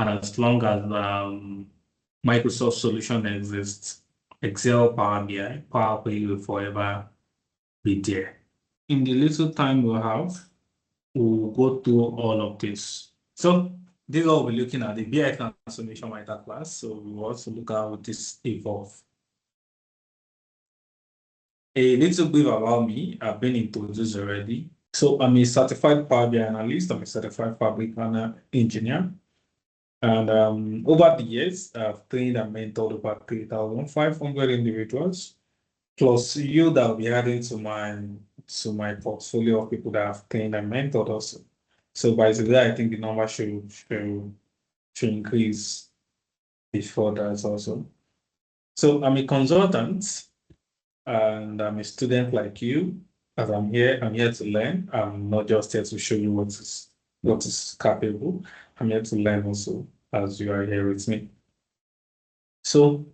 And as long as Microsoft solution exists, Excel, Power BI, Power Query will forever be there. In the little time we'll have, we'll go through all of this. So this is what we'll be looking at, the BI transformation masterclass. So we will also look at how this evolve. A little bit about me, I've been introduced already. So I'm a certified Power BI analyst, I'm a certified fabric engineer. And over the years, I've trained and mentored over 3,500 individuals, plus you that will be adding to my portfolio of people that I've trained and mentored also. So by today, I think the number should increase before that also. So I'm a consultant and I'm a student like you. As I'm here to learn. I'm not just here to show you what is capable. I'm here to learn also as you are here with me. So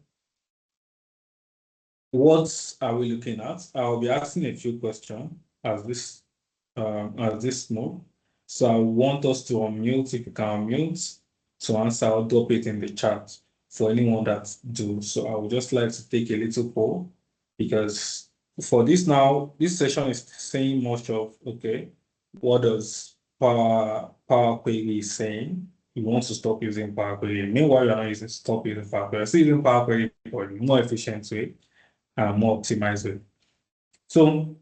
what are we looking at? I'll be asking a few questions as this move. So I want us to unmute, if you can unmute, to answer or drop it in the chat for anyone that do. So I would just like to take a little poll, because for this now, this session is saying much of, okay, what does Power Query is saying? You want to stop using Power Query. Meanwhile, you're not using stop using Power Query. Still using Power Query for a more efficient way and more optimized way. So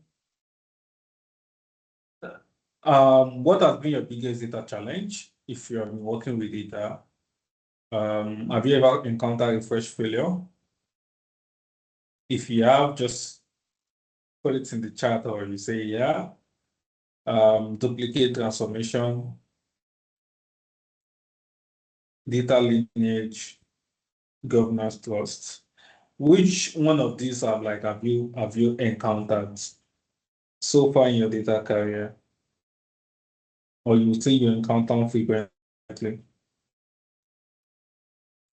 what has been your biggest data challenge if you have been working with data? Have you ever encountered refresh failure? If you have, just put it in the chat, or you say, yeah. Duplicate transformation, data lineage, governance trust. Which one of these have you encountered so far in your data career, or you think you encounter frequently?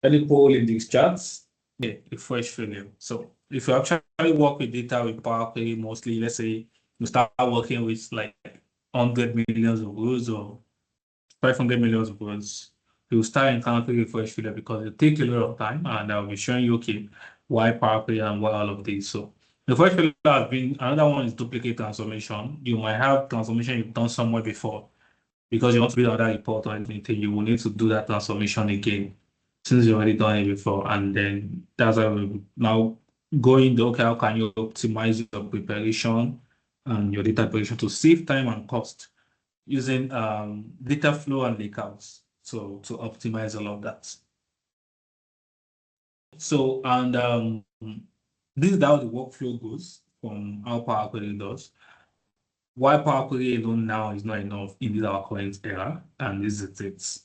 Any poll in these charts? Yeah, refresh failure. So if you actually work with data with Power Query mostly, let's say you start working with like 100 millions of rows or 500 millions of rows, you start encountering refresh failure because it takes a lot of time, and I'll be showing you, okay, why Power Query and why all of these. So refresh failure has been, another one is duplicate transformation. You might have transformation you've done somewhere before, because you want to build another report or anything, you will need to do that transformation again, since you've already done it before. And then that's why we're now going, okay, how can you optimize your preparation and your data preparation to save time and cost using Dataflow and Lakehouse, so to optimize all of that. So, and this is how the workflow goes from how Power Query does. Why Power Query alone now is not enough in this our current era, and this is it.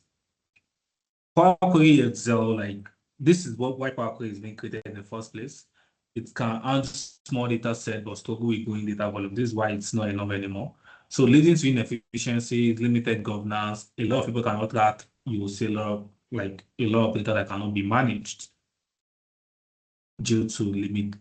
Power Query Excel, like, this is why Power Query is being created in the first place. It can handle small data set but struggle with growing data volume. This is why it's not enough anymore. So leading to inefficiency, limited governance. A lot of people cannot track. You will see a lot of data that cannot be managed due to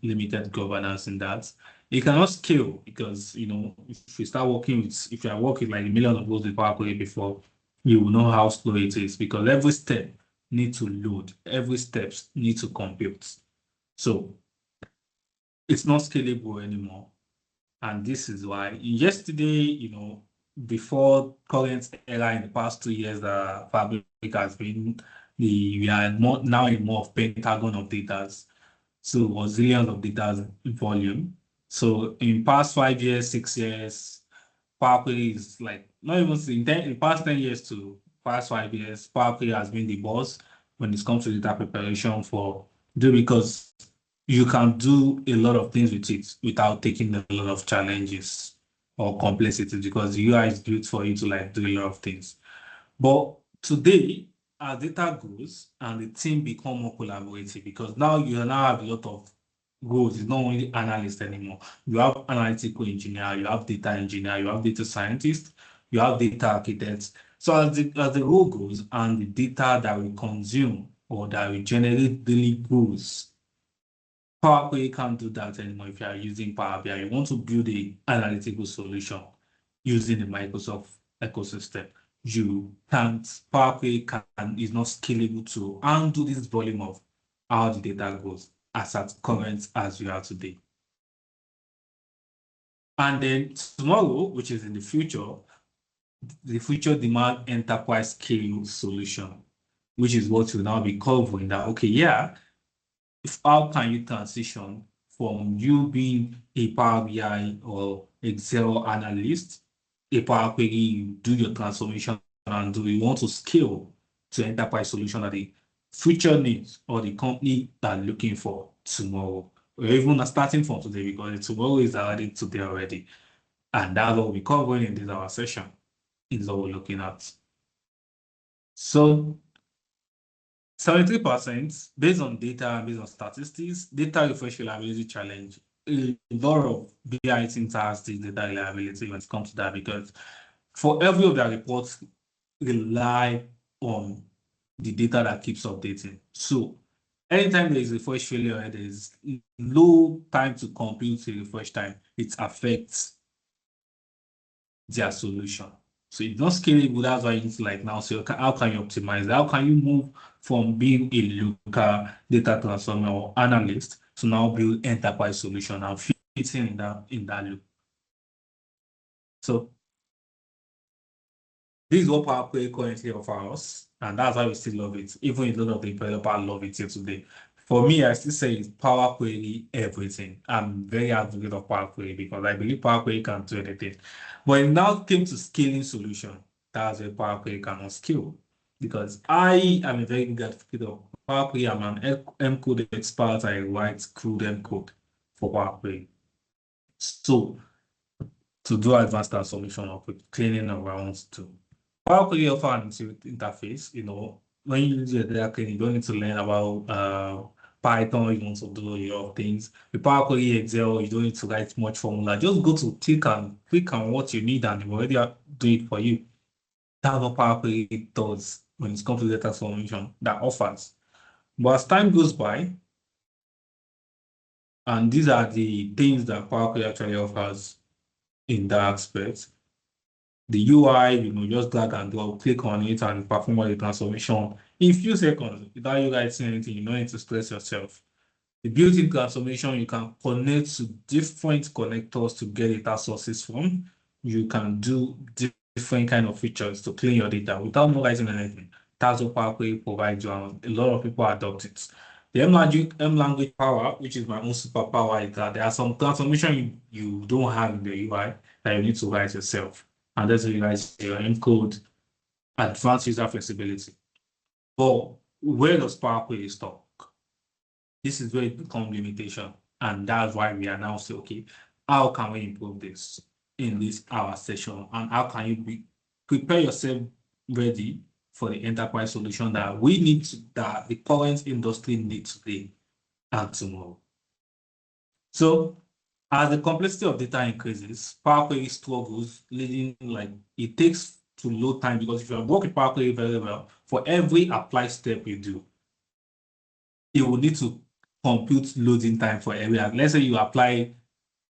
limited governance in that. It cannot scale because, you know, if you start working with, if you are working like millions of rows with Power Query before, you will know how slow it is, because every step needs to load, every step needs to compute. So it's not scalable anymore. And this is why yesterday, you know, before current era in the past 2 years, the Fabric has been we are now in more of pentagon of data. So it was zillions of data volume. So in past 5 years, 6 years, Power Query is like, not even in the past 10 years to past 5 years, Power Query has been the boss when it comes to data preparation because you can do a lot of things with it without taking a lot of challenges or complexity, because the UI is built for you to like do a lot of things. But today, as data grows and the team become more collaborative, because now you now have a lot of roles. It's not only analyst anymore. You have analytical engineer, you have data engineer, you have data scientist, you have data architects. So as the role goes and the data that we consume or that we generate daily grows, Power Query can't do that anymore. If you are using Power BI, you want to build an analytical solution using the Microsoft ecosystem. Power Query is not scalable to handle this volume of how the data goes as at current as we are today. And then tomorrow, which is in the future demand enterprise scale solution, which is what we'll now be covering that, okay, yeah, how can you transition from you being a Power BI or Excel analyst, a Power Query, you do your transformation and do you want to scale to enterprise solution that the future needs or the company that are looking for tomorrow, or even starting from today, because tomorrow is already today already. And that's what we're covering in this our session, is what we're looking at. So 73% based on data and based on statistics, data refresh reliability challenge. A lot of BI teams has the data reliability when it comes to that, because for every of their reports rely on the data that keeps updating. So anytime there is a refresh failure and there is low time to compute the refresh time, it affects their solution. So it's not scalable. That's why you need to like now say, okay, how can you optimize? How can you move from being a local data transformer or analyst to now build enterprise solution and fitting in that loop? So this is what Power Query currently offers, and that's why we still love it. Even a lot of the developers love it here today. For me, I still say it's Power Query everything. I'm very advocate of Power Query because I believe Power Query can do anything. But it now came to scaling solution. That's where Power Query cannot scale. Because I am a very good advocate of Power Query. I'm an M code expert. I write crude M code for Power Query. So to do advanced transformation of cleaning around to Power Query offer an interface, when you use your data cleaning, you don't need to learn about Python, you want to do a lot of things. With Power Query Excel, you don't need to write much formula. Just go to click on what you need and it will already do it for you. That's what Power Query does when it comes to data transformation that offers. But as time goes by, and these are the things that Power Query actually offers in that aspect, the UI, just drag and drop, click on it and perform all the transformation in few seconds without you guys saying anything. You don't need to stress yourself. The built-in transformation, you can connect to different connectors to get data sources from. You can do different kind of features to clean your data without writing anything. That's what Power Query provides you, and a lot of people adopt it. The M language power, which is my own superpower, is that there are some transformation you don't have in the UI that you need to write yourself. And that's where you guys your encode advanced user flexibility. But where does Power Query stop? This is where it becomes limitation. And that's why we are now saying, okay, how can we improve this in this hour session? And how can you prepare yourself ready for the enterprise solution that we need that the current industry needs today and tomorrow? So as the complexity of data increases, Power Query struggles, leading it takes to load time, because if you work with Power Query very well, for every apply step you do, it will need to compute loading time for every. Let's say you apply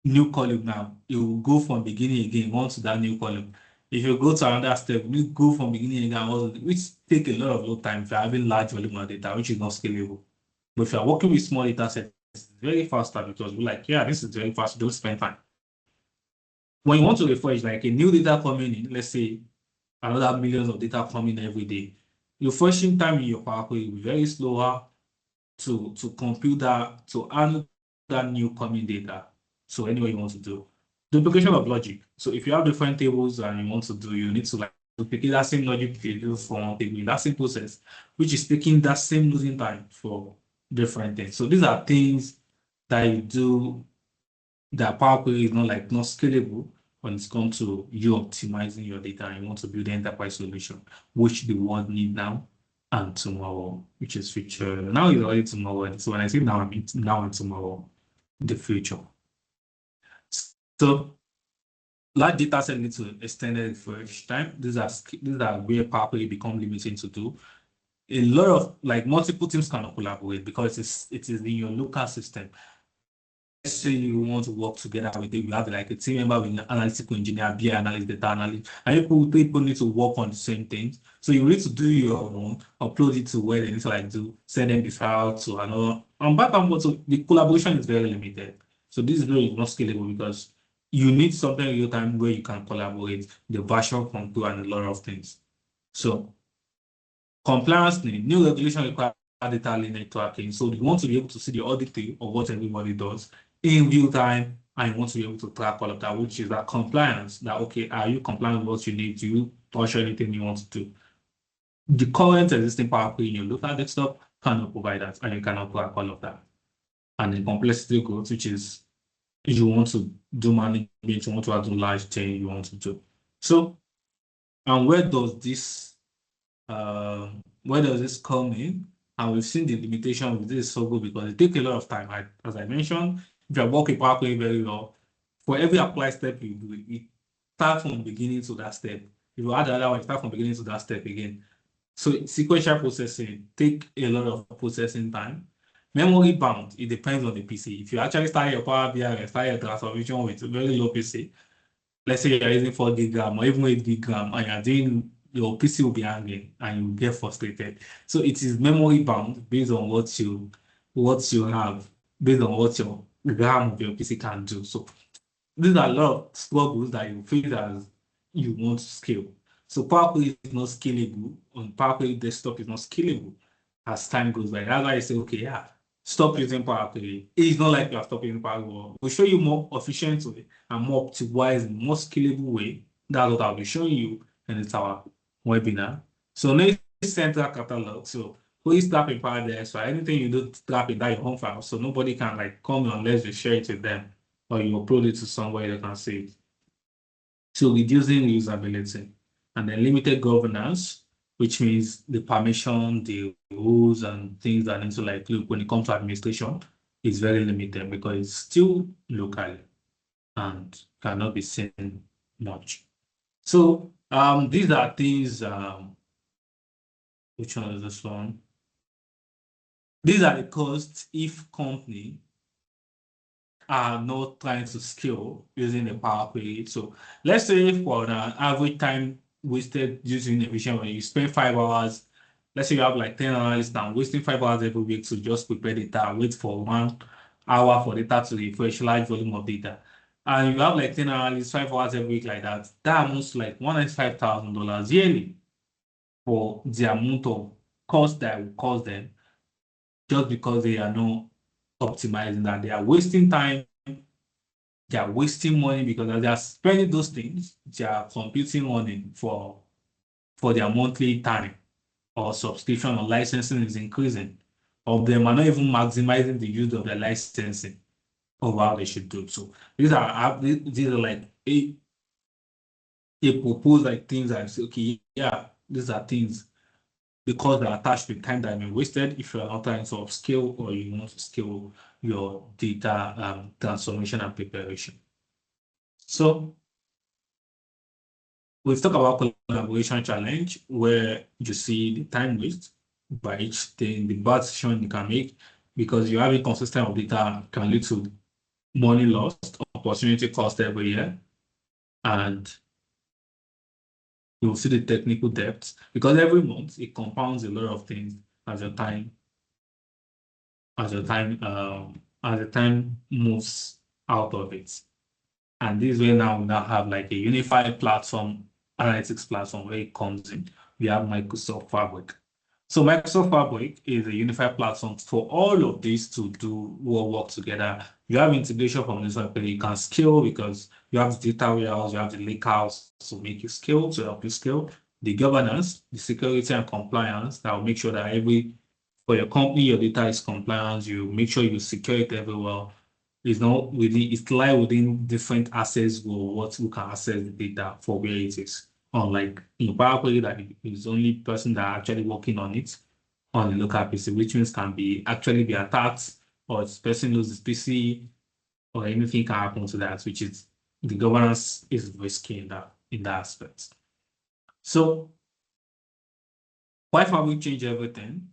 new column now, it will go from beginning again onto that new column. If you go to another step, you go from beginning again, which take a lot of load time if you're having large volume of data, which is not scalable. But if you're working with small data sets, it's very faster because we're like, yeah, this is very fast, don't spend time. When you want to refresh, like a new data coming in, let's say another millions of data coming every day, refreshing time in your Power Query will be very slower to compute that, to handle that new coming data. So anyway, you want to do duplication of logic. So if you have different tables and you want to do, you need to duplicate that same logic table for one table in that same process, which is taking that same losing time for different things. So these are things that you do that Power Query is not scalable when it's come to you optimizing your data and you want to build an enterprise solution, which the world need now and tomorrow, which is future. Now is already tomorrow. So when I say now, I mean now and tomorrow, the future. So large data set needs to extended refresh time. These are where Power Query become limiting to do. A lot of multiple teams cannot collaborate because it is in your local system. say you want to work together with it, you have like a team member with an analytical engineer, BI analyst, data analyst, and people need to work on the same things. So you need to do your own, upload it to where they need to like do, send them the file to another. And back and forth, so the collaboration is very limited. So this is really not scalable because you need something real time where you can collaborate, the version control, and a lot of things. So compliance need new regulation require data lineage tracking. So you want to be able to see the audit of what everybody does in real time, and you want to be able to track all of that, which is that compliance. That okay, are you compliant with what you need? Do you touch anything you want to do? The current existing Power Query in your local desktop cannot provide that, and you cannot track all of that. And the complexity growth, which is you want to do management, you want to do large change, you want to do. So, and where does this come in? And we've seen the limitation with this so good because it takes a lot of time. As I mentioned, if you're working Power Query very well, for every apply step you do, it start from beginning to that step. If you add another one, start from beginning to that step again. So sequential processing take a lot of processing time. Memory bound, it depends on the PC. If you actually start your Power BI and start your transformation with a very low PC, let's say you're using 4 gig RAM or even 8 gig RAM and you're doing, your PC will be angry and you get frustrated. So it is memory bound based on what you have, based on what your RAM of your PC can do. So these are a lot of struggles that you face as you want to scale. So Power Query is not scalable, on Power Query desktop is not scalable as time goes by. That's why I say, okay, yeah, stop using Power Query. It's not like you are stopping using Power Query. We'll show you more efficient way and more optimized, more scalable way. That's what I'll be showing you in this our webinar. So next central catalog. So please tap in Power BI. So anything you do, tap in that your home file. So nobody can like come unless you share it with them or you upload it to somewhere they can see it. So reducing usability and then limited governance, which means the permission, the rules and things that need to like look when it comes to administration is very limited because it's still local and cannot be seen much. So these are things, which one is this one? These are the costs if company are not trying to scale using a Power Query. So let's say for an average time wasted using a vision when you spend 5 hours, let's say you have like 10 analysts now wasting 5 hours every week to just prepare data, wait for 1 hour for data to refresh large volume of data. And you have like 10 analysts, 5 hours every week like that, that amounts to like $195,000 yearly for the amount of cost that will cost them just because they are not optimizing that. They are wasting time, they are wasting money because as they are spending those things, they are computing money for their monthly time or subscription or licensing is increasing. Or them are not even maximizing the use of their licensing of how they should do. So these are like a proposed like things I say, okay, yeah, these are things because they're attached with time that have been wasted if you're not trying to upscale or you want to scale your data transformation and preparation. So we've talked about collaboration challenge where you see the time waste by each thing, the bad decision you can make because you have inconsistent of data can lead to money lost, opportunity cost every year, and you'll see the technical depth because every month it compounds a lot of things as your time as the time moves out of it. And this way now we now have like a unified platform, analytics platform where it comes in. We have Microsoft Fabric. So Microsoft Fabric is a unified platform for all of these to do work together. You have integration from this one, but you can scale because you have the data warehouse, you have the lakehouse to make you scale, to help you scale. The governance, the security and compliance that will make sure that for your company, your data is compliant, you make sure you secure it very well. It's not within, it's lie within different assets or what you can access the data for where it is. Unlike in Power Query, that is only person that actually working on it on the local PC, which means can be actually be attacked or this person loses PC or anything can happen to that, which is the governance is risky in that aspect. So why Fabric change everything?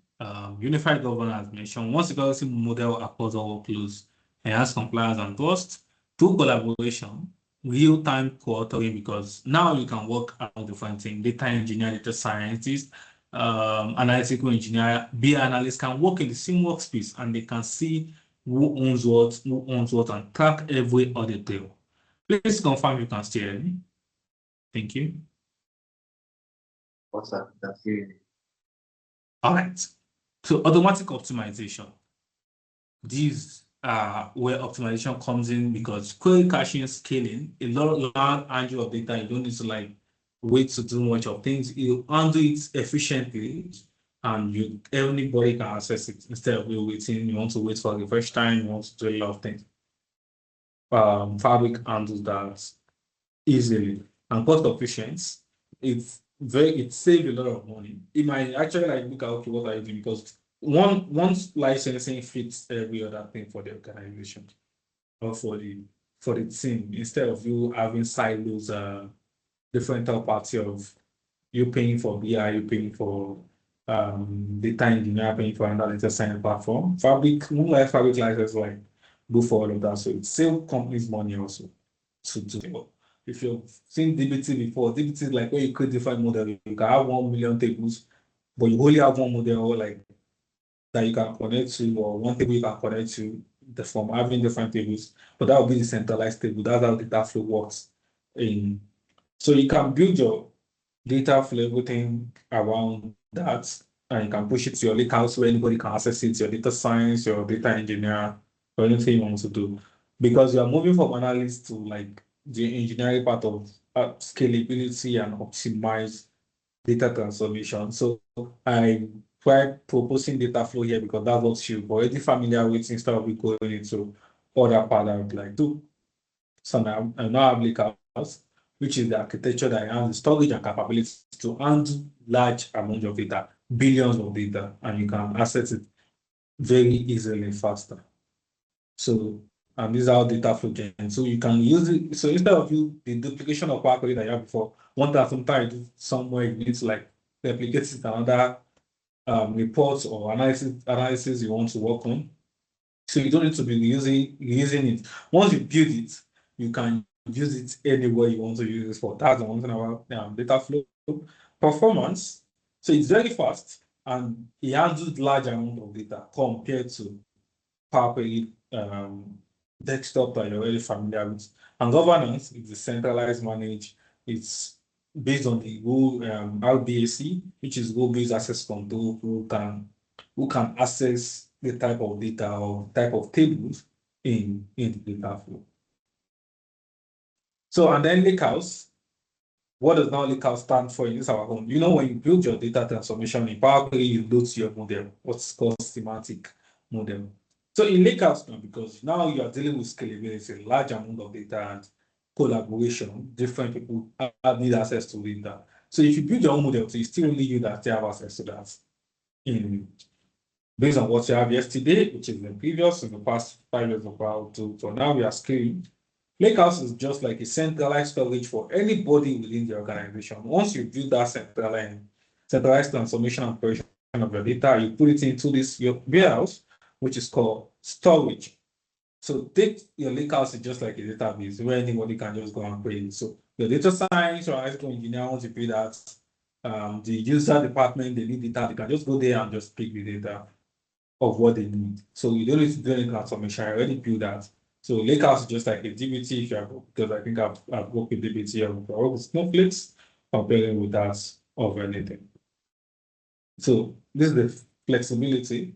Unified governance mentioned once the governance model across all workloads enhance compliance and trust through collaboration, real-time co-authoring, because now you can work on different things. Data engineer, data scientist, analytical engineer, BI analyst can work in the same workspace and they can see who owns what, and track every other detail. Please confirm you can still hear me. Thank you. What's up? That's you. All right. So automatic optimization. These are where optimization comes in, because query caching, scaling, a large angel of data, you don't need to like wait to do much of things. You handle it efficiently and anybody can access it instead of you waiting. You want to wait for the first time, you want to do a lot of things. Fabric handles that easily and cost efficient. It saves a lot of money. It might actually like look at, okay, what are you doing? Because once licensing fits every other thing for the organization or for the team, instead of you having silos, different third party of you paying for BI, you paying for data engineer, paying for another data science platform. Moonlight Fabric license like go for all of that. So it saves companies money also to do. If you've seen DBT before, DBT is like where you create different model. You can have 1 million tables, but you only have one model like that you can connect to, or one table you can connect to from having different tables. But that will be the centralized table. That's how Dataflow works. So you can build your data flow, everything around that, and you can push it to your lakehouse where anybody can access it, your data science, your data engineer, or anything you want to do. Because you are moving from analyst to like the engineering part of scalability and optimize data transformation. So I tried proposing data flow here because that's what you're already familiar with, instead of going into other part of like do. So now I now have Lakehouse, which is the architecture that has the storage and capability to handle large amount of data, billions of data, and you can access it very easily faster. So, and these are data flow gen. So you can use it. So instead of the duplication of Power Query that you have before, one that sometimes you do somewhere, you need to like replicate it in another reports or analysis you want to work on. So you don't need to be using it. Once you build it, you can use it anywhere you want to use it for. That's the one thing about data flow. Performance. So it's very fast and it handles large amount of data compared to Power Query desktop that you're already familiar with. And governance is decentralized managed. It's based on the rule RBAC, which is role-based access control, who can access the type of data or type of tables in the data flow. So, and then Lakehouse. What does now Lakehouse stand for in this our own? You know, when you build your data transformation in Power Query, you load to your model, what's called semantic model. So in Lakehouse now, because now you are dealing with scalability, large amount of data and collaboration, different people need access to data. So if you build your own model, so it's still only you that have access to that in based on what you have yesterday, which is in the past 5 years about to. So now we are scaling. Lakehouse is just like a centralized storage for anybody within the organization. Once you build that centralized transformation and operation of your data, you put it into this your warehouse, which is called storage. So take your lakehouse is just like a database where anybody can just go and create it. So your data science or electrical engineer wants to build that. The user department, they need data, they can just go there and just pick the data of what they need. So you don't need to do any transformation. I already built that. So Lakehouse is just like a DBT if you have, because I think I've worked with DBT and worked with Snowflakes, comparing with that of anything. So this is the flexibility,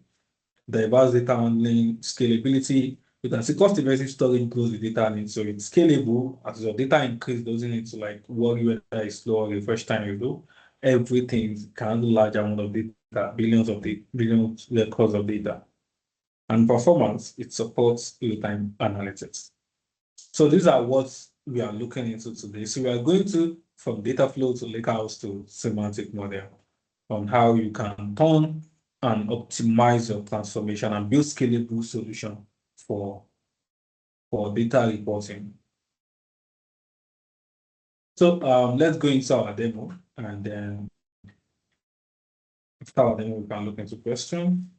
diverse data handling, scalability. You can see cost-effective storage grows the data needs. So it's scalable. As your data increase, doesn't need to like worry whether it's slow or the first time you do. Everything can handle large amount of data, billions records of data. And performance, it supports real-time analytics. So these are what we are looking into today. So we are going to from data flow to lakehouse to semantic model on how you can turn and optimize your transformation and build scalable solution for data reporting. So let's go into our demo, and then after our demo, we can look into question.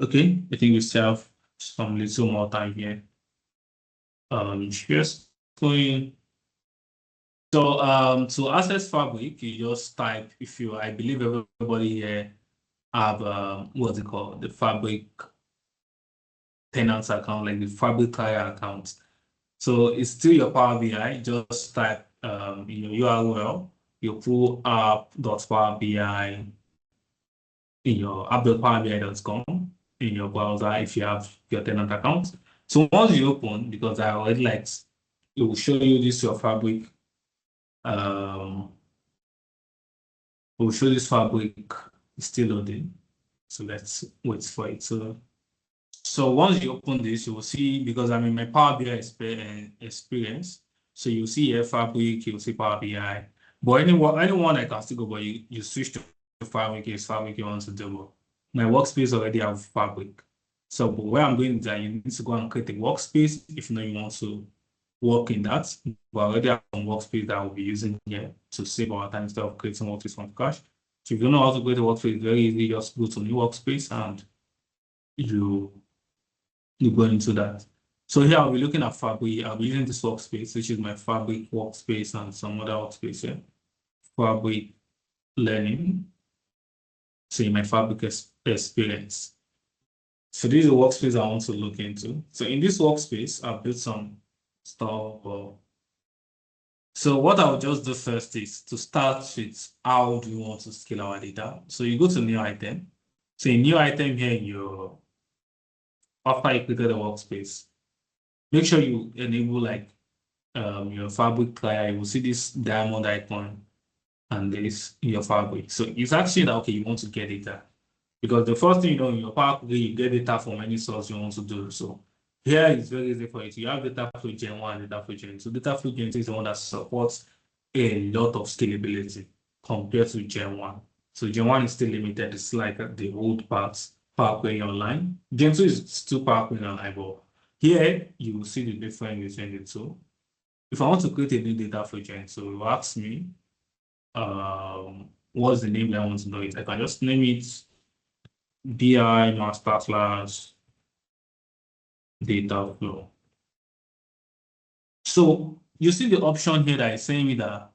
Okay, I think we still have some little more time here. just going. So to access Fabric, you just type if you. I believe everybody here have what's it called, the Fabric tenants account, like the Fabric client account. So it's still your Power BI. Just type in your URL, you pull app.powerbi in your app.powerbi.com in your browser if you have your tenant account. So once you open, because I already like, it will show you this your Fabric. We'll show this Fabric is still loading. So let's wait for it. So once you open this, you will see, because I'm in my Power BI experience. So you'll see here Fabric, you'll see Power BI. But anyone I can still go, but you switch to Fabric is Fabric you want to do. My workspace already have Fabric. So but where I'm going is that you need to go and create a workspace if you know you want to work in that. But I already have some workspace that I'll be using here to save our time instead of creating workspace from scratch. So if you don't know how to create a workspace, it's very easy. Just go to new workspace and you go into that. So here I'll be looking at Fabric. I'll be using this workspace, which is my Fabric workspace and some other workspace here. Fabric learning. So in my Fabric experience. So this is the workspace I want to look into. So in this workspace, I've built some stuff. So what I'll just do first is to start with how do you want to scale our data. So you go to new item. So in new item here in your, after you created the workspace, make sure you enable like your Fabric client. You will see this diamond icon and this in your Fabric. So it's actually that, okay, you want to get data. Because the first thing you know in your Power Query, you get data from any source you want to do. So here it's very easy for you. You have Dataflow Gen 1 and Dataflow Gen 2. Dataflow Gen 2 is the one that supports a lot of scalability compared to Gen 1. So Gen 1 is still limited. It's like the old parts, Power Query Online. Gen 2 is still Power Query Online, but here you will see the difference between the two. If I want to create a new Dataflow Gen 2, it will ask me what's the name that I want to know it. I can just name it BI master class data flow. So you see the option here that is saying me that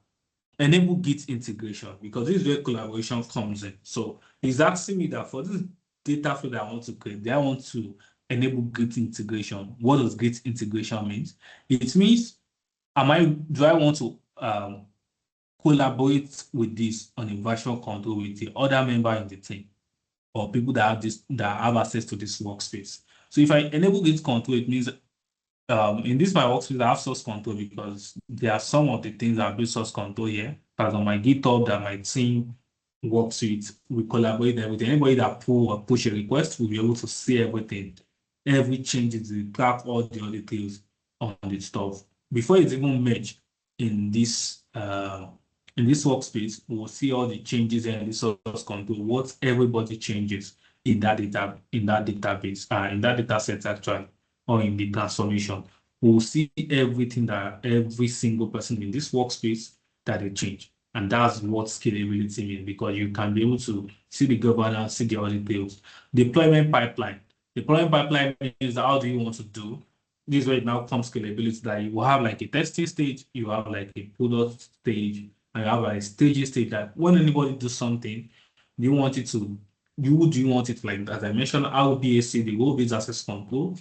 enable Git integration, because this is where collaboration comes in. So it's asking me that for this data flow that I want to create, I want to enable Git integration. What does Git integration mean? It means do I want to collaborate with this on a version control with the other member in the team, or people that have access to this workspace. So if I enable Git control, it means in this my workspace I have source control, because there are some of the things that build source control here. That's on my GitHub that my team works with. We collaborate there with anybody that pull or push a request. We'll be able to see everything, every changes, we track all the other details on the stuff before it's even merged in this workspace. We'll see all the changes in the source control, what everybody changes in that data, in that database, in that data set actually, or in the transformation. We'll see everything that every single person in this workspace that they change. And that's what scalability means, because you can be able to see the governance, see the other details. Deployment pipeline. Deployment pipeline is how do you want to do. This is where it now comes scalability, that you will have like a testing stage, you have like a product stage, and you have like a staging stage that when anybody does something, do you want it to, do you want it like, as I mentioned, RBAC, the role-based access control,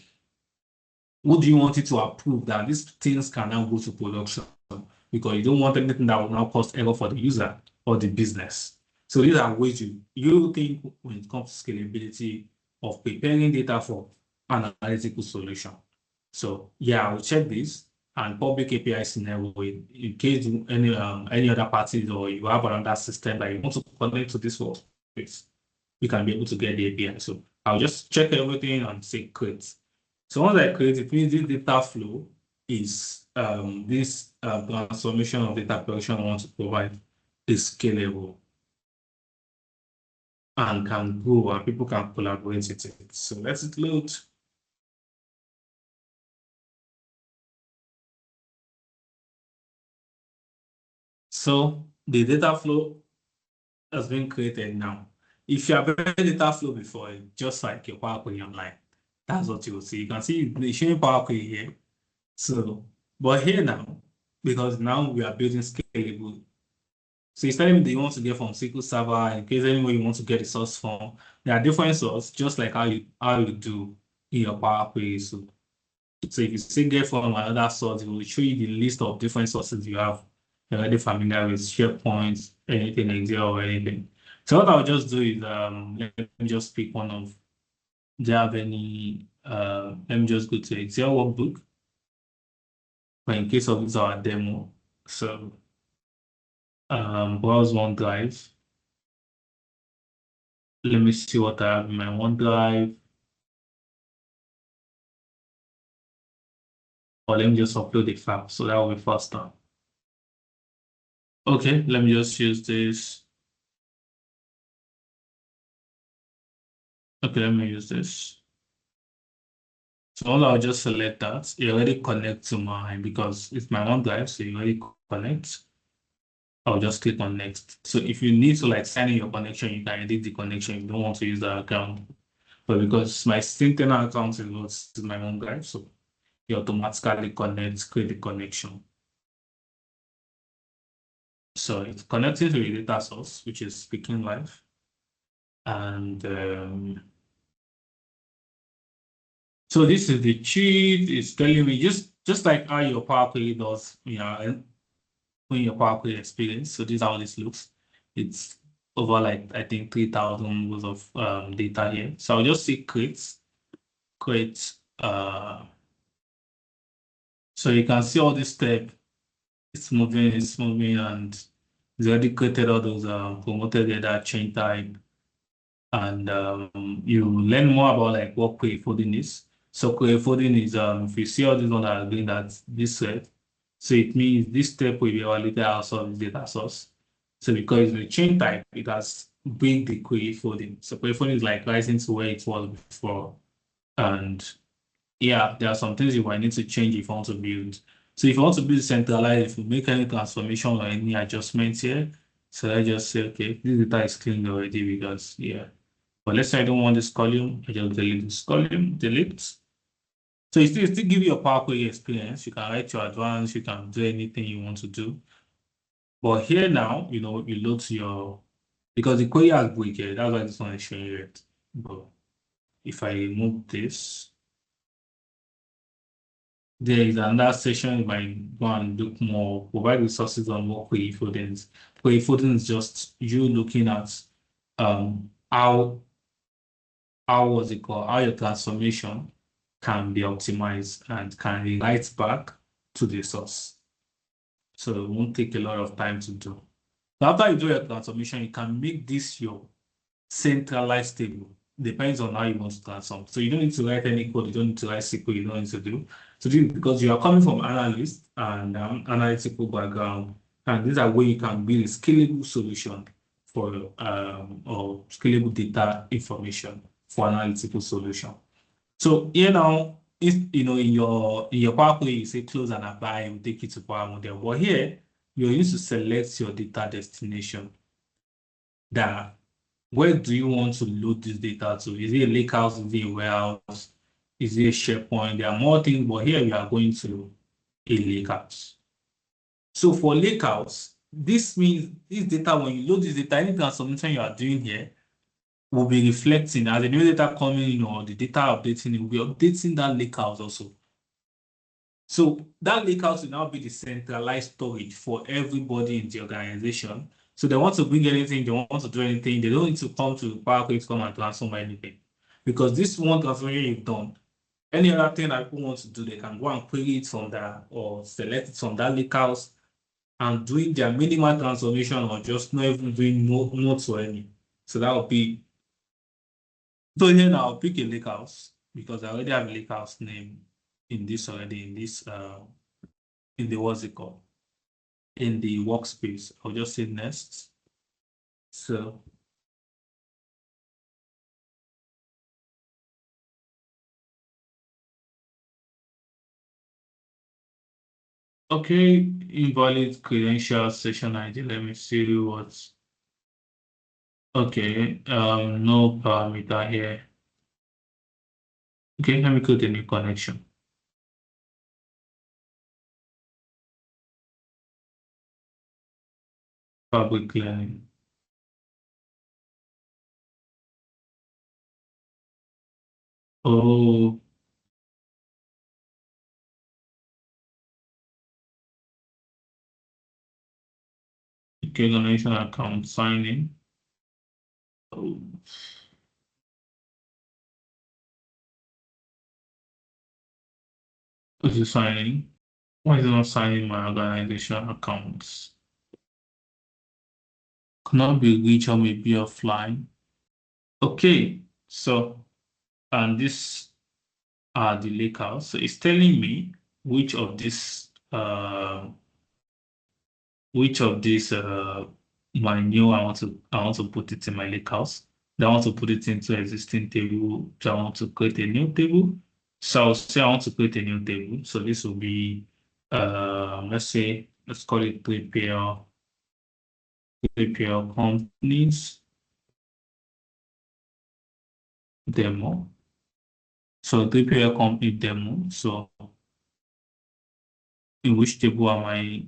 what do you want it to approve that these things can now go to production, because you don't want anything that will now cause error for the user or the business. So these are ways you think when it comes to scalability of preparing data for analytical solution. So yeah, I'll check this and public API scenario in case any other parties or you have another system that you want to connect to this workspace, you can be able to get the API. So I'll just check everything and say create. So once I create it, means this data flow is this transformation of data production I want to provide is scalable and can grow and people can collaborate with it. So let's load. So the data flow has been created now. If you have read data flow before, just like your Power Query Online, that's what you will see. You can see the showing Power Query here. So, but here now, because now we are building scalable. So it's telling me that you want to get from SQL Server in case anywhere you want to get a source from. There are different sources, just like how you do in your Power Query. So if you say get from another source, it will show you the list of different sources you have. You're already familiar with SharePoint, anything Excel or anything. So what I'll just do is let me just pick one of. Do you have any? Let me just go to Excel workbook. But in case of this our demo, so browse OneDrive. Let me see what I have in my OneDrive. Or let me just upload the file. So that will be faster. Okay, let me just use this. Okay, let me use this. So I'll just select that. It already connects to mine because it's my OneDrive, so it already connects. I'll just click on next. So if you need to like sign in your connection, you can edit the connection if you don't want to use the account. But because my Synctena account is what's in my OneDrive, so you automatically create the connection. So it's connecting to the data source, which is Speaking Live. And so this is the cheat. It's telling me just like how your Power Query does, when your Power Query experience. So this is how this looks. It's over like I think 3,000 words of data here. So I'll just say create. So you can see all this step. It's moving, and it's already created all those promoted data, change type, and you learn more about like what query folding is. So query folding is if you see all these ones that are doing that this way, so it means this step will be validated outside the data source. So because the chain type, it has bring the query folding. So query folding is like rising to where it was before. And yeah, there are some things you might need to change if you want to build. So if you want to build centralized, if you make any transformation or any adjustments here, so let's just say, okay, this data is cleaned already because yeah. But let's say I don't want this column, I just delete this column, delete. So it still give you a Power Query experience. You can write your advance, you can do anything you want to do. But here now, you load to your, because the query has break here, that's why this one is showing red. But if I remove this, there is another section you might go and look more, provide resources on what query folding is. Query folding is just you looking at how was it called, how your transformation can be optimized and can be write back to the source. So it won't take a lot of time to do. So after you do your transformation, you can make this your centralized table. Depends on how you want to transform. So you don't need to write any code, you don't need to write SQL, you don't need to do. So this, because you are coming from analyst and analytical background, and these are where you can build a scalable solution for or scalable data information for analytical solution. So here now, if in your Power Query, you say close and apply, it will take you to Power Model. But here, you need to select your data destination. That where do you want to load this data to? Is it a lakehouse? Is it a warehouse? Is it a SharePoint? There are more things, but here we are going to a lakehouse. So for lakehouse, this means this data, when you load this data, any transformation you are doing here will be reflecting as the new data coming in or the data updating, it will be updating that lakehouse also. So that lakehouse will now be the centralized storage for everybody in the organization. So they want to bring anything, they want to do anything, they don't need to come to Power Query to come and transform anything. Because this one transformation you've done, any other thing that people want to do, they can go and query it from that or select it from that lakehouse and doing their minimal transformation or just not even doing notes or any. So that would be, so here now I'll pick a lakehouse because I already have a lakehouse name in this already, in the what's it called? In the workspace. I'll just say next. So okay, invalid credential session ID. Let me see what's okay. No parameter here. Okay, let me create a new connection. Fabric cleaning. Oh, okay, donation account signing. Oh, is it signing? Why is it not signing my organization accounts? Cannot be reached or may be offline. Okay, so and this are the lakehouse. So it's telling me which of this my new I want to put it in my lakehouse. Do I want to put it into existing table? Do I want to create a new table? So I'll say I want to create a new table. So this will be let's call it 3PL companies demo. So 3PL company demo. So in which table am I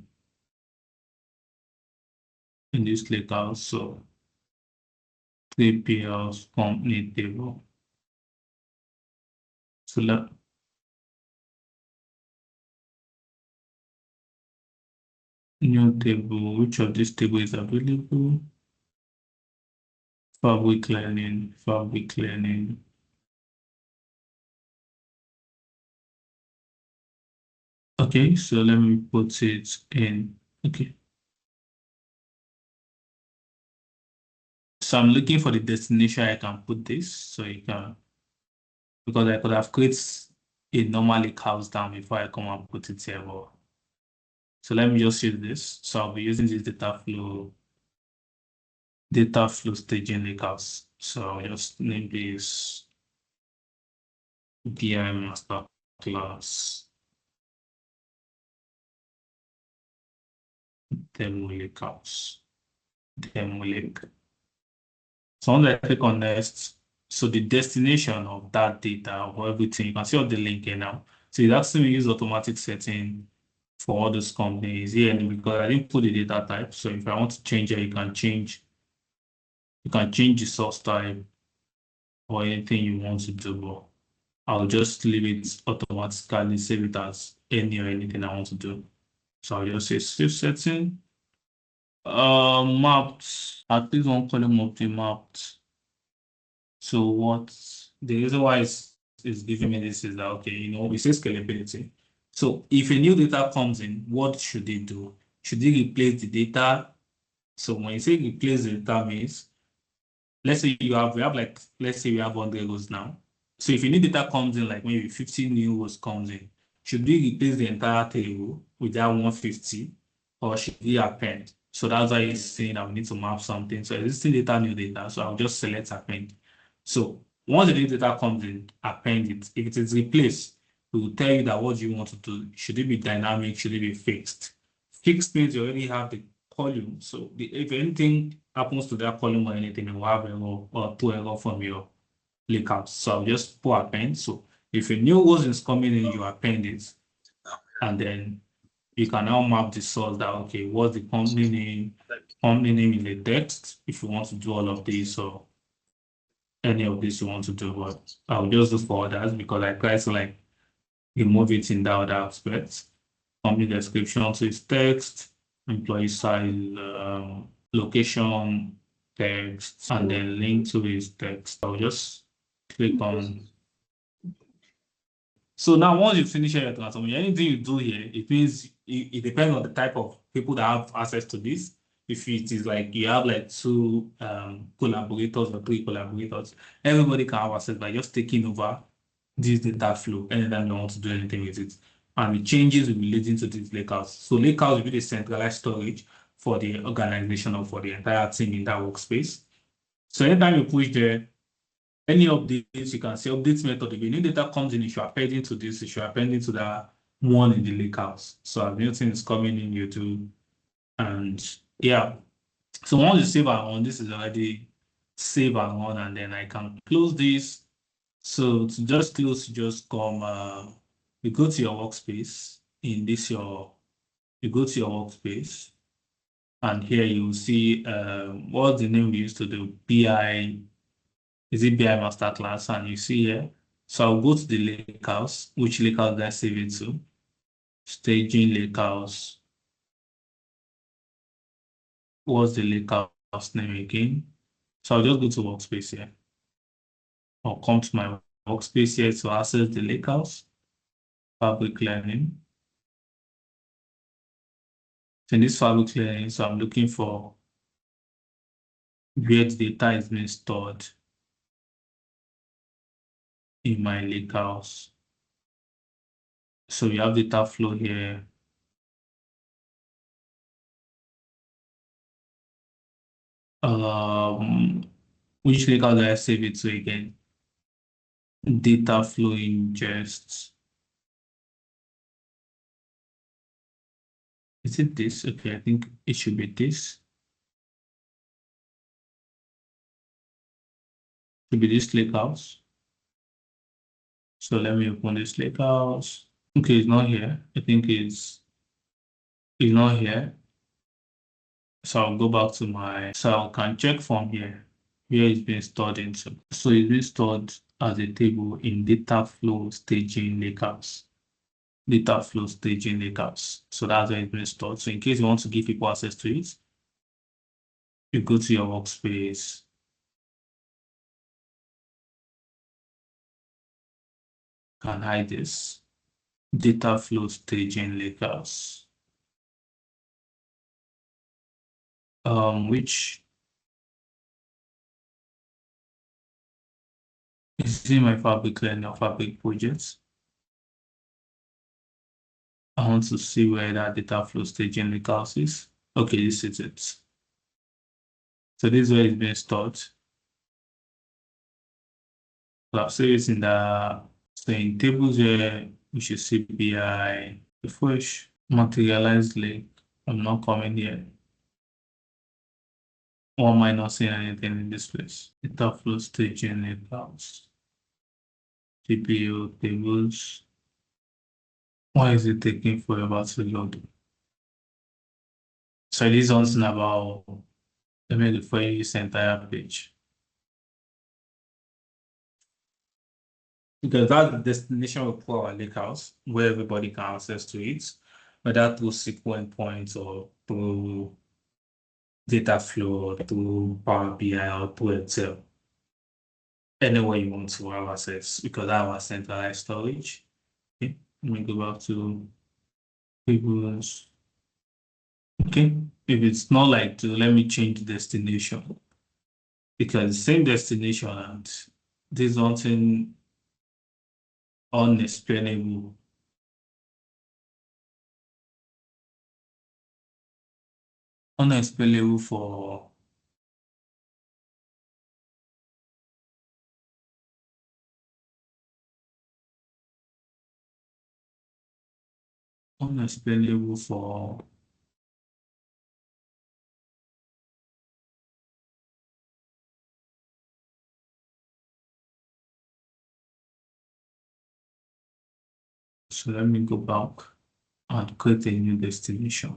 in this lakehouse? So 3PL's company table. So new table, which of this table is available? Fabric learning. Okay, so let me put it in. Okay. So I'm looking for the destination I can put this. So you can, because I could have created a normal lake house down before I come and put it here. But, so let me just use this. So I'll be using this data flow staging lake house. So I'll just name this BI master class demo lake house. Demo lake. So once I click on next, so the destination of that data or everything, you can see all the link here now. So it's asking me use automatic setting for all those companies here, and because I didn't put the data type. So if I want to change it, you can change the source type or anything you want to do. But I'll just leave it automatically, save it as any or anything I want to do. So I'll just say save setting. Mapped. At least one column of the mapped. So what the reason why it's giving me this is that, okay, we say scalability. So if a new data comes in, what should they do? Should they replace the data? So when you say replace the data means, let's say let's say we have 100 rows now. So if a new data comes in, like maybe 50 new rows comes in, should we replace the entire table with that 150 or should we append? So that's why it's saying I need to map something. So existing data, new data. So I'll just select append. So once the new data comes in, append it. If it is replaced, it will tell you that what you want to do. Should it be dynamic? Should it be fixed? Fixed means you already have the column. So if anything happens to that column or anything, it will have error or two error from your layout. So I'll just put append. So if a new rows is coming in, you append it. And then you can now map the source that, okay, what's the company name in the text if you want to do all of this or any of this you want to do. But I'll just look for others because I try to like remove it in that other aspect. Company description, so it's text, employee size, location, text, and then link to his text. I'll just click on. So now once you finish your transformation, anything you do here, it means it depends on the type of people that have access to this. If it is like you have like two collaborators or three collaborators, everybody can have access by just taking over this data flow anytime you want to do anything with it. And the changes will be leading to this lakehouse. So lakehouse will be the centralized storage for the organization or for the entire team in that workspace. So anytime you push there, any updates, you can see updates method. If a new data comes in, it should append into this, it should append into that one in the lakehouse. So as new thing is coming in, you do. And yeah. So once you save and run, this is already save and run, and then I can close this. So to just close, you just come, you go to your workspace. In this, you go to your workspace. And here you will see what's the name we used to do, BI, is it BI Masterclass? And you see here, so I'll go to the Lakehouse, which Lakehouse did I save it to? Staging Lakehouse. What's the Lakehouse name again? So I'll just go to workspace here. I'll come to my workspace here to access the Lakehouse, fabric learning. So in this fabric learning, so I'm looking for where the data is being stored in my Lakehouse. So you have data flow here. Which Lakehouse do I save it to again? Data flow ingest. Is it this? Okay, I think it should be this. Should be this Lakehouse. So let me open this Lakehouse. Okay, it's not here. I think it's not here. So I'll go back to so I can check from here where it's been stored into. So it's been stored as a table in data flow staging Lakehouse. Data flow staging Lakehouse. So that's where it's been stored. So in case you want to give people access to it, you go to your workspace. Can hide this. Data flow staging Lakehouse. Which is in my fabric learning or fabric projects. I want to see where that data flow staging Lakehouse is. Okay, this is it. So this is where it's being stored. So I'll say it's in in tables where we should see BI, refresh, materialized lake. I'm not coming here. Or am I not seeing anything in this place? Data flow staging Lakehouse. GPU tables. Why is it taking forever to load? So this is something about, let me look for this entire page. Because that's the destination we put our lakehouse where everybody can access to it, whether through SQL points or through data flow, through Power BI or through Excel. Anywhere you want to have access, because I have a centralized storage. Okay, let me go back to tables. Okay, if it's not like to, let me change destination, because the same destination and there's something unexplainable. Unexplainable for unexplainable for so let me go back and create a new destination.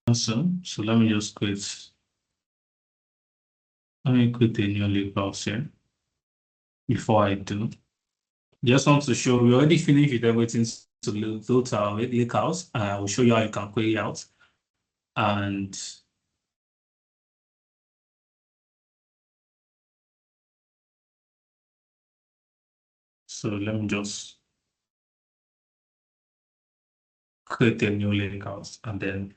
Awesome. So let me just let me create a new lakehouse here. Before I do, just want to show we already finished with everything to load our lakehouse. I will show you how you can query out. And so let me just create a new lakehouse and then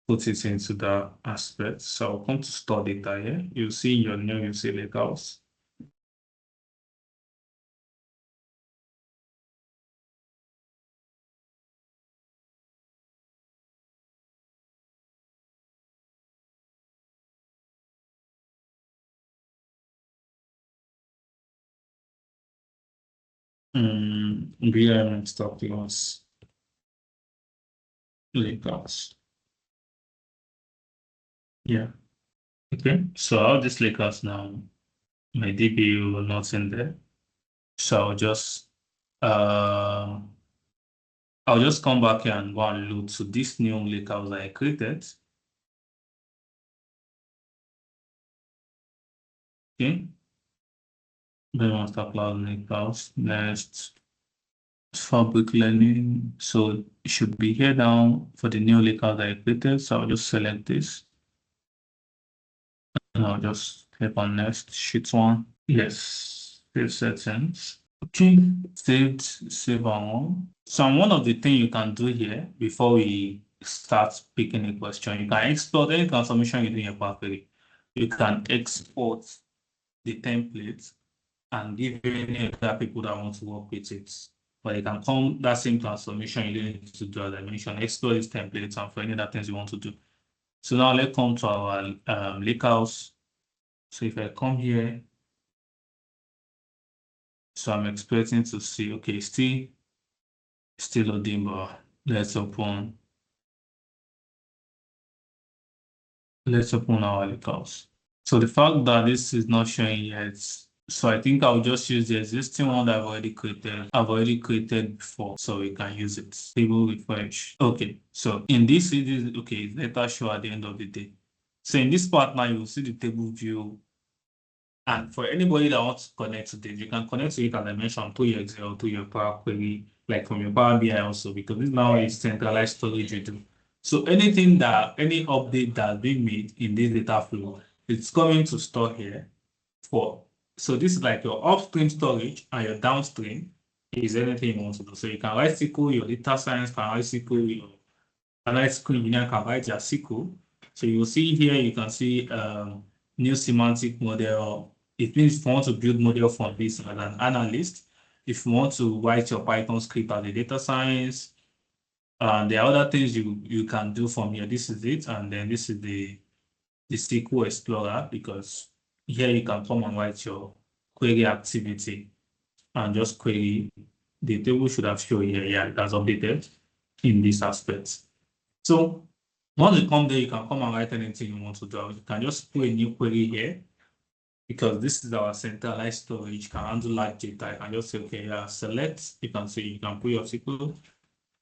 put it into the aspect. So I'll come to store data here. You see your new UC lakehouse. BM stop loss lakehouse. Yeah. Okay. So I'll just lakehouse now. My DBU not in there. So I'll just I'll just come back here and go and load to this new lakehouse that I created. Okay. Then Dataflow Lakehouse. Next, fabric learning. So it should be here now for the new lakehouse that I created. So I'll just select this. And I'll just click on next, sheet one. Yes, save settings. Okay, save on. So one of the things you can do here before we start picking a question, you can export any transformation you do in your Power Query. You can export the template and give any other people that want to work with it. But you can come that same transformation you need to do as I mentioned, export this template and for any other things you want to do. So now let's come to our lakehouse. So if I come here, so I'm expecting to see, okay, still loading, but let's open our lakehouse. So the fact that this is not showing yet, so I think I'll just use the existing one that I've already created before, so we can use it. Table refresh. Okay, so in this, it is okay, let us show at the end of the day. So in this part now, you'll see the table view. And for anybody that wants to connect to this, you can connect to it, as I mentioned, to your Excel, to your Power Query, like from your Power BI also, because this now is centralized storage you do. So any update that's being made in this data flow, it's coming to store here so this is like your upstream storage, and your downstream is anything you want to do. So you can write SQL, your data science can write SQL, your analytical engineer can write their SQL. So you will see here, you can see new semantic model. It means if you want to build model from this as an analyst, if you want to write your Python script as a data science, there are other things you can do from here. This is it, and then this is the SQL Explorer, because here you can come and write your query activity and just query. The table should have shown here, yeah, it has updated in this aspect. So once you come there, you can come and write anything you want to do. You can just put a new query here, because this is our centralized storage, can handle large data. You can just say, okay, yeah, select, you can put your SQL,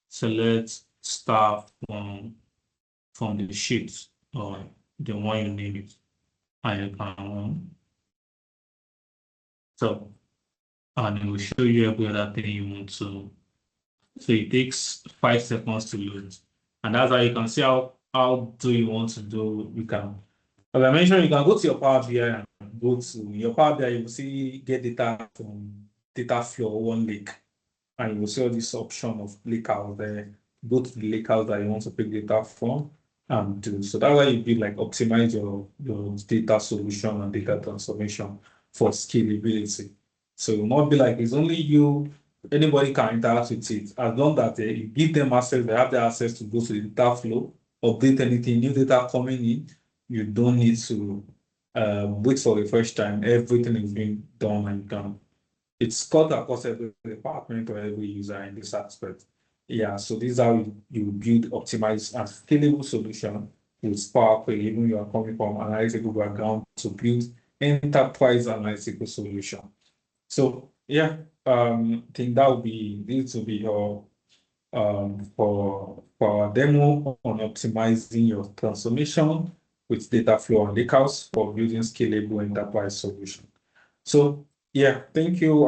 select star from the sheet or the one you name it. And you can, and it will show you every other thing you want to. So it takes 5 seconds to load. And that's how you can see how do you want to do. You can, as I mentioned, you can go to your Power BI and go to your Power BI, you will see get data from Dataflow One Lake. And you will see all this option of lakehouse there. Go to the lakehouse that you want to pick data from and do. So that's why you build like optimize your data solution and data transformation for scalability. So it will not be like it's only you, anybody can interact with it. As long as you give them access, they have the access to go to the data flow, update anything, new data coming in. You don't need to wait for the first time. Everything is being done and done. It's cut across every department or every user in this aspect. Yeah, so this is how you build, optimize, and scalable solution with Power Query, even you are coming from analytical background, to build enterprise analytical solution. So yeah, I think this will be your for our demo on optimizing your transformation with Dataflow and Lakehouse for building scalable enterprise solution. So yeah, thank you.